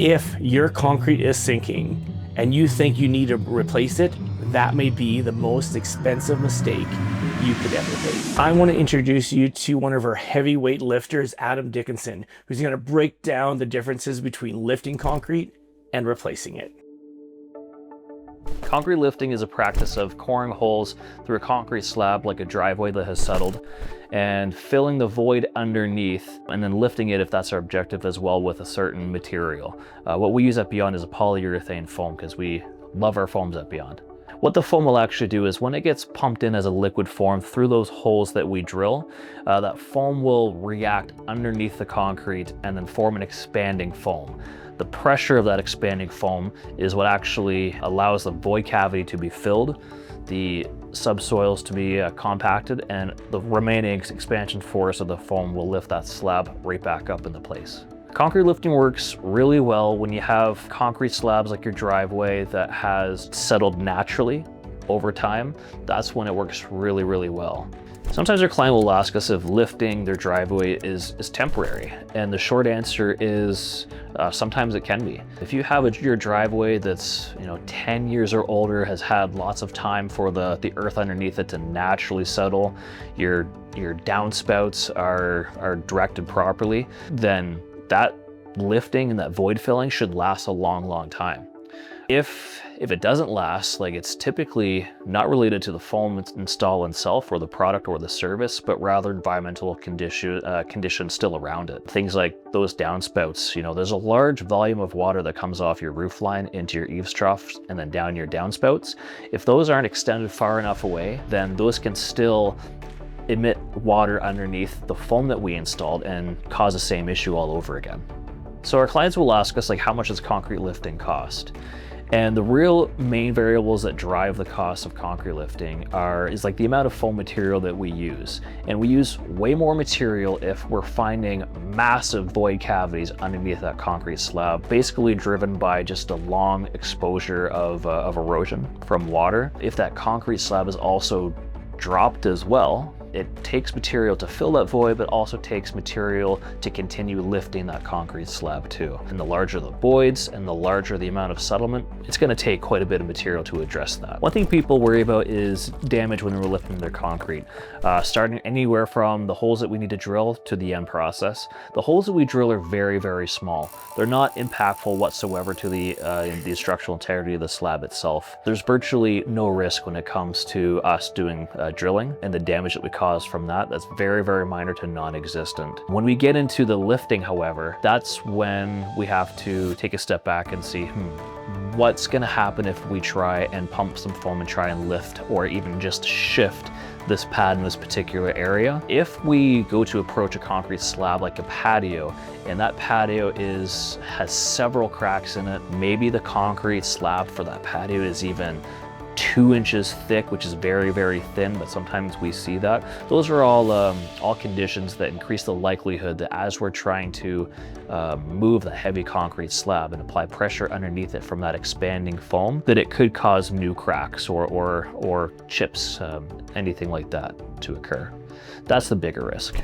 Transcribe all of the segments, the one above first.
If your concrete is sinking and you think you need to replace it, that may be the most expensive mistake you could ever make. I want to introduce you to one of our heavyweight lifters, Adam Dickinson, who's going to break down the differences between lifting concrete and replacing it. Concrete lifting is a practice of coring holes through a concrete slab like a driveway that has settled and filling the void underneath and then lifting it if that's our objective as well with a certain material. What we use at Beyond is a polyurethane foam because we love our foams at Beyond. What the foam will actually do is when it gets pumped in as a liquid form through those holes that we drill, that foam will react underneath the concrete and then form an expanding foam. The pressure of that expanding foam is what actually allows the void cavity to be filled, the subsoils to be compacted, and the remaining expansion force of the foam will lift that slab right back up into place. Concrete lifting works really well when you have concrete slabs like your driveway that has settled naturally over time. That's when it works really, really well. Sometimes our client will ask us if lifting their driveway is temporary, and the short answer is sometimes it can be. If you have your driveway that's 10 years or older, has had lots of time for the earth underneath it to naturally settle, your downspouts are directed properly, then that lifting and that void filling should last a long, long time. If it doesn't last, like, it's typically not related to the foam install itself or the product or the service, but rather environmental conditions still around it. Things like those downspouts, there's a large volume of water that comes off your roof line into your eaves troughs and then down your downspouts. If those aren't extended far enough away, then those can still emit water underneath the foam that we installed and cause the same issue all over again. So our clients will ask us, like, how much does concrete lifting cost? And the real main variables that drive the cost of concrete lifting is like the amount of foam material that we use. And we use way more material if we're finding massive void cavities underneath that concrete slab, basically driven by just a long exposure of erosion from water. If that concrete slab is also dropped as well, it takes material to fill that void, but also takes material to continue lifting that concrete slab too. And the larger the voids and the larger the amount of settlement, it's going to take quite a bit of material to address that. One thing people worry about is damage when they're lifting their concrete, starting anywhere from the holes that we need to drill to the end process. The holes that we drill are very, very small. They're not impactful whatsoever to the structural integrity of the slab itself. There's virtually no risk when it comes to us doing drilling, and the damage that we cause from that's very, very minor to non-existent. When we get into the lifting, however, that's when we have to take a step back and see, what's going to happen if we try and pump some foam and try and lift or even just shift this pad in this particular area. If we go to approach a concrete slab like a patio, and that patio has several cracks in it, maybe the concrete slab for that patio is even 2 inches thick, which is very, very thin, but sometimes we see that. Those are all conditions that increase the likelihood that as we're trying to move the heavy concrete slab and apply pressure underneath it from that expanding foam, that it could cause new cracks or chips, anything like that to occur. That's the bigger risk.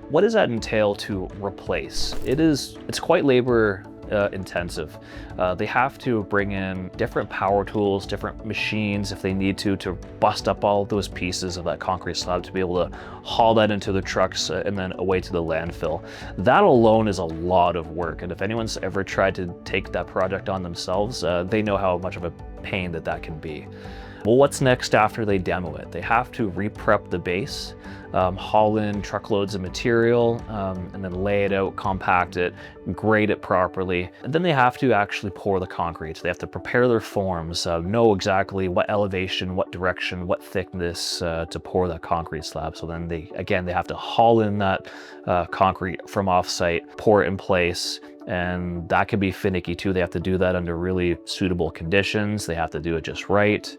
What does that entail to replace? It's quite labor intensive. They have to bring in different power tools, different machines if they need to bust up all those pieces of that concrete slab to be able to haul that into the trucks and then away to the landfill. That alone is a lot of work, and if anyone's ever tried to take that project on themselves, they know how much of a pain that can be. Well, what's next after they demo it? They have to re-prep the base, haul in truckloads of material, and then lay it out, compact it, grade it properly. And then they have to actually pour the concrete. They have to prepare their forms, know exactly what elevation, what direction, what thickness to pour that concrete slab. So then they have to haul in that concrete from off-site, pour it in place, and that can be finicky too. They have to do that under really suitable conditions. They have to do it just right.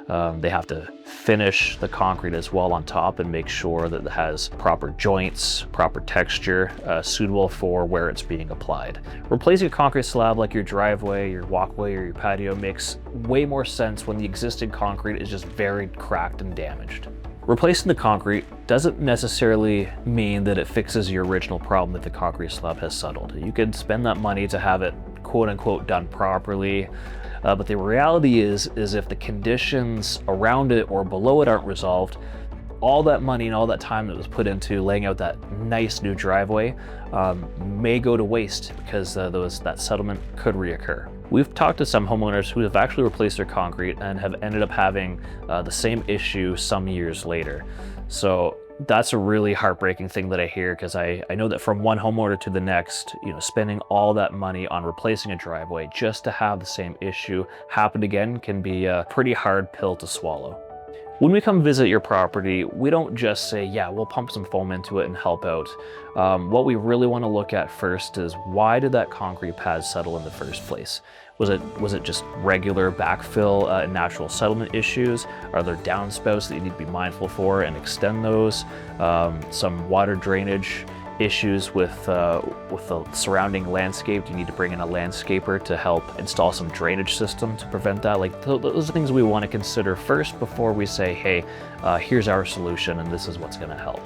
They have to finish the concrete as well on top and make sure that it has proper joints, proper texture, suitable for where it's being applied. Replacing a concrete slab like your driveway, your walkway, or your patio makes way more sense when the existing concrete is just very cracked and damaged. Replacing the concrete doesn't necessarily mean that it fixes your original problem that the concrete slab has settled. You could spend that money to have it quote unquote done properly, but the reality is if the conditions around it or below it aren't resolved, all that money and all that time that was put into laying out that nice new driveway may go to waste because that settlement could reoccur. We've talked to some homeowners who have actually replaced their concrete and have ended up having the same issue some years later. So that's a really heartbreaking thing that I hear, because I know that from one homeowner to the next, spending all that money on replacing a driveway just to have the same issue happen again can be a pretty hard pill to swallow. When we come visit your property, we don't just say, yeah, we'll pump some foam into it and help out. What we really want to look at first is, why did that concrete pad settle in the first place? Was it just regular backfill and natural settlement issues? Are there downspouts that you need to be mindful for and extend those? Some water drainage issues with the surrounding landscape? Do you need to bring in a landscaper to help install some drainage system to prevent that? Like, those are things we want to consider first before we say, hey, here's our solution and this is what's going to help.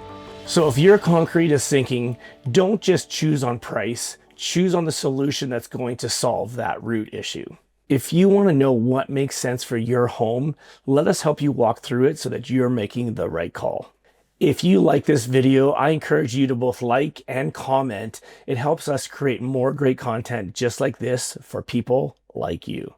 So if your concrete is sinking, don't just choose on price, choose on the solution that's going to solve that root issue. If you want to know what makes sense for your home, let us help you walk through it so that you're making the right call. If you like this video, I encourage you to both like and comment. It helps us create more great content just like this for people like you.